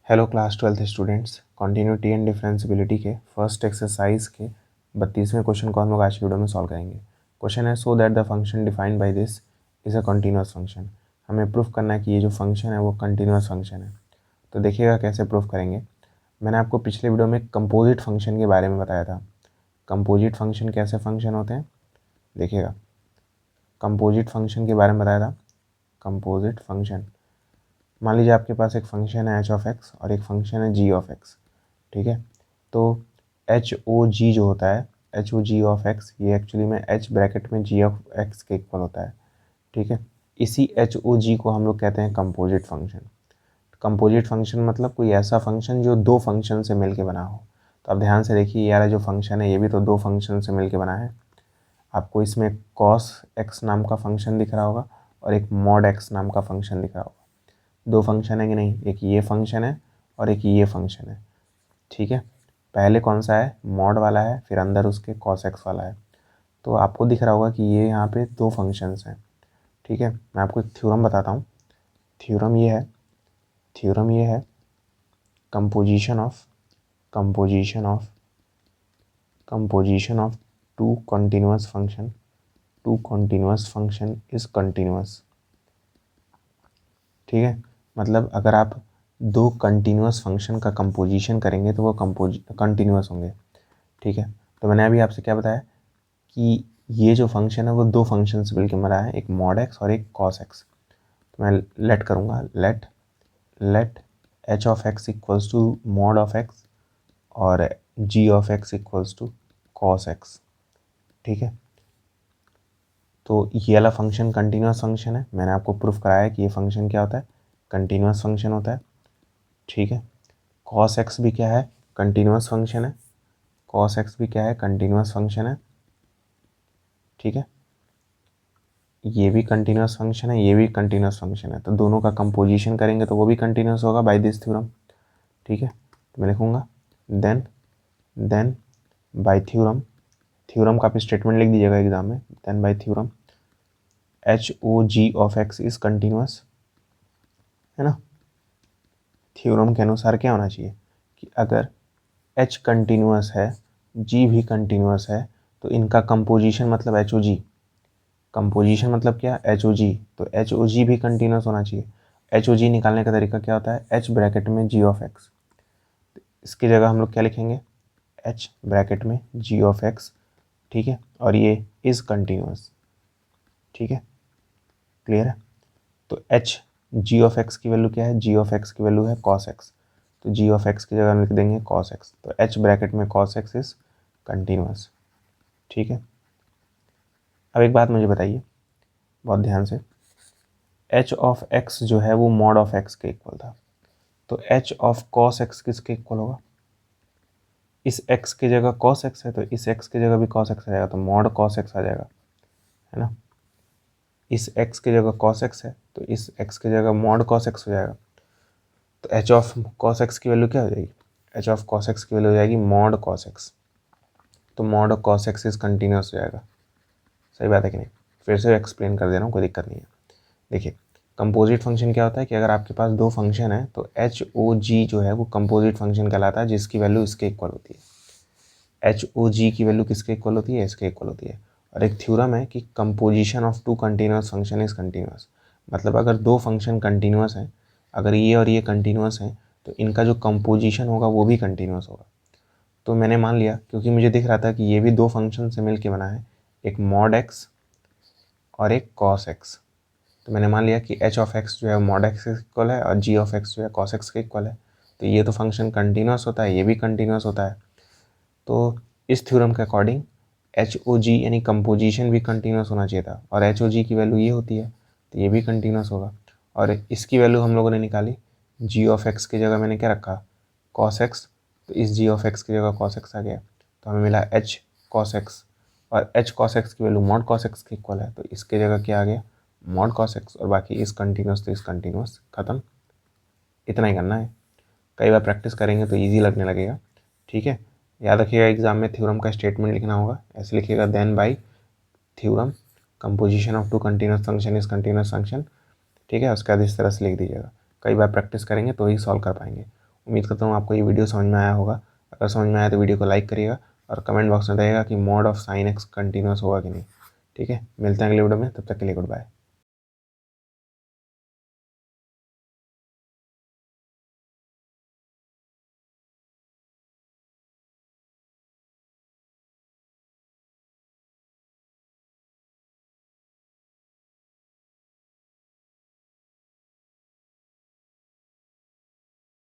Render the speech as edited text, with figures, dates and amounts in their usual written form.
Hello class 12th students, continuity and differentiability के first exercise के 32वें question को हम लोग आज की वीडियो में सॉल्व करेंगे। क्वेश्चन है so that the function defined by this is a continuous function. हमें प्रूफ करना है कि ये जो फंक्शन है वो कंटिन्यूअस फंक्शन है। तो देखिएगा कैसे प्रूफ करेंगे। मैंने आपको पिछले वीडियो में कंपोजिट फंक्शन के बारे में बताया था। कंपोजिट फंक्शन कैसे फंक्शन होते हैं देखिएगा। कंपोजिट फंक्शन के बारे में बताया था। कंपोजिट फंक्शन, मान लीजिए आपके पास एक फंक्शन है एच ऑफ एक्स और एक फंक्शन है जी ऑफ एक्स, ठीक है। तो एच ओ जी जो होता है, H O G of X, ये एक्चुअली में एच ब्रैकेट में जी ऑफ एक्स के इक्वल होता है, ठीक है। इसी एच ओ जी को हम लोग कहते हैं कंपोजिट फंक्शन। कंपोजिट फंक्शन मतलब कोई ऐसा फंक्शन जो दो फंक्शन से मिलके बना हो। तो आप ध्यान से देखिए, यार जो फंक्शन है ये भी तो दो फंक्शन से मिलके बना है। आपको इसमें कॉस एक्स नाम का फंक्शन दिख रहा होगा और एक मॉड एक्स नाम का फंक्शन दिख रहा होगा। दो फंक्शन है कि नहीं, एक ये फंक्शन है और एक ये फंक्शन है, ठीक है। पहले कौन सा है, मॉड वाला है, फिर अंदर उसके कॉस एक्स वाला है। तो आपको दिख रहा होगा कि ये यहाँ पे दो फंक्शंस हैं, ठीक है। मैं आपको एक थ्योरम बताता हूँ। थ्योरम ये है, थ्योरम ये है composition of composition of composition of two continuous function, two continuous function is continuous, ठीक है। मतलब अगर आप दो कंटिन्यूअस फंक्शन का कंपोजिशन करेंगे तो वो कंटिन्यूअस होंगे, ठीक है। तो मैंने अभी आपसे क्या बताया कि ये जो फंक्शन है वो दो फंक्शन से मिलकर बना है, एक मॉड एक्स और एक कॉस एक्स। तो मैं लेट करूँगा, let H of X equals to mod of X और G of X equals to cos X, ठीक है। तो ये वाला फंक्शन कंटिन्यूअस फंक्शन है। मैंने आपको प्रूफ कराया कि ये फंक्शन क्या होता है, कंटिन्यूअस फंक्शन होता है, ठीक है। कॉस एक्स भी क्या है, कंटिन्यूअस फंक्शन है। कॉस एक्स भी क्या है, कंटिन्यूअस फंक्शन है, ठीक है। ये भी कंटिन्यूअस फंक्शन है, ये भी कंटिन्यूअस फंक्शन है। तो दोनों का कंपोजिशन करेंगे तो वो भी कंटिन्यूअस होगा बाय दिस थ्योरम, ठीक है। तो मैं लिखूँगा देन बाय थ्योरम, थ्योरम का आप स्टेटमेंट लिख दीजिएगा एग्जाम में। Then by theorem H O G of X is continuous, है ना। थ्योरम के अनुसार क्या होना चाहिए कि अगर एच कंटिन्यूअस है, जी भी कंटिन्यूअस है, तो इनका कंपोजिशन मतलब एच ओ जी। कंपोजिशन मतलब क्या, एच ओ जी। तो एच ओ जी भी कंटिन्यूअस होना चाहिए। एच ओ जी निकालने का तरीका क्या होता है, एच ब्रैकेट में जी ऑफ एक्स। इसकी जगह हम लोग क्या लिखेंगे, एच ब्रैकेट में जी ऑफ एक्स, ठीक है। और ये इज़ कंटिन्यूअस, ठीक है, क्लियर है। तो एच जी ऑफ एक्स की वैल्यू क्या है, जी ऑफ एक्स की वैल्यू है कॉस एक्स। तो जी ऑफ एक्स की जगह हम लिख देंगे कॉस एक्स। तो एच ब्रैकेट में कॉस एक्स इज कंटिन्यूअस, ठीक है। अब एक बात मुझे बताइए बहुत ध्यान से, एच ऑफ एक्स जो है वो मॉड ऑफ एक्स के इक्वल था। तो एच ऑफ कॉस एक्स किसके इक्वल होगा, इस एक्स की जगह कॉस एक्स है तो इस एक्स की जगह भी कॉस एक्स आ जाएगा, तो मॉड कॉस एक्स आ जाएगा, है ना। इस एक्स की जगह कॉस एक्स है तो इस एक्स की जगह मॉड कॉस एक्स हो जाएगा। तो एच ऑफ कॉस एक्स की वैल्यू क्या हो जाएगी, एच ऑफ कॉस एक्स की वैल्यू हो जाएगी मॉड कॉस एक्स। तो mod cos x is continuous हो जाएगा, सही बात है कि नहीं। फिर से एक्सप्लेन कर दे रहा हूँ, कोई दिक्कत नहीं है। देखिए कंपोजिट फंक्शन क्या होता है कि अगर आपके पास दो फंक्शन है तो एच ओ जी जो है वो कंपोजिट फंक्शन कहलाता है, जिसकी वैल्यू इसके इक्वल होती है। एच ओ जी की वैल्यू किसके इक्वल होती है, इसके इक्वल होती है। और एक थ्योरम है कि composition of two continuous function is continuous. मतलब अगर दो फंक्शन कंटिन्यूअस हैं, अगर ये और ये कंटिन्यूअस हैं, तो इनका जो कंपोजिशन होगा वो भी कंटिन्यूअस होगा। तो मैंने मान लिया, क्योंकि मुझे दिख रहा था कि ये भी दो फंक्शन से मिल के बना है, एक मॉड एक्स और एक कॉस एक्स। तो मैंने मान लिया कि एच ऑफ एक्स जो है मॉड एक्स के इक्वल है और जी ऑफ एक्स जो है कॉस एक्स के इक्वल है। तो ये तो फंक्शन कंटिन्यूअस होता है, ये भी कंटिन्यूअस होता है। तो इस थ्योरम के अकॉर्डिंग एच ओ जी यानी कंपोजिशन भी कंटिन्यूअस होना चाहिए था, और एच ओ जी की वैल्यू ये होती है तो ये भी कंटिन्यूअस होगा। और इसकी वैल्यू हम लोगों ने निकाली, जी ऑफ एक्स की जगह मैंने क्या रखा, कॉस एक्स। तो इस जी ऑफ एक्स की जगह कॉस एक्स आ गया, तो हमें मिला एच कॉस एक्स। और एच कॉस एक्स की वैल्यू मॉड कॉस एक्स के इक्वल है, तो इसके जगह क्या आ गया, मॉड कॉस एक्स। और बाकी इस कंटिन्यूअस तो इस कंटिन्यूअस, खत्म। इतना ही करना है, कई बार प्रैक्टिस करेंगे तो ईजी लगने लगेगा, ठीक है। याद रखिएगा एग्जाम में थ्योरम का स्टेटमेंट लिखना होगा, ऐसे लिखिएगा, then by theorem composition of two continuous function is continuous function, ठीक है। उसके बाद इस तरह से लिख दीजिएगा। कई बार प्रैक्टिस करेंगे तो ही सॉल्व कर पाएंगे। उम्मीद करता हूँ आपको ये वीडियो समझ में आया होगा। अगर समझ में आया तो वीडियो को लाइक करिएगा और कमेंट बॉक्स में बताइएगा कि mod of sine x continuous होगा कि नहीं। ठीक है, मिलते हैं अगले वीडियो में, तब तक के लिए गुड बाय।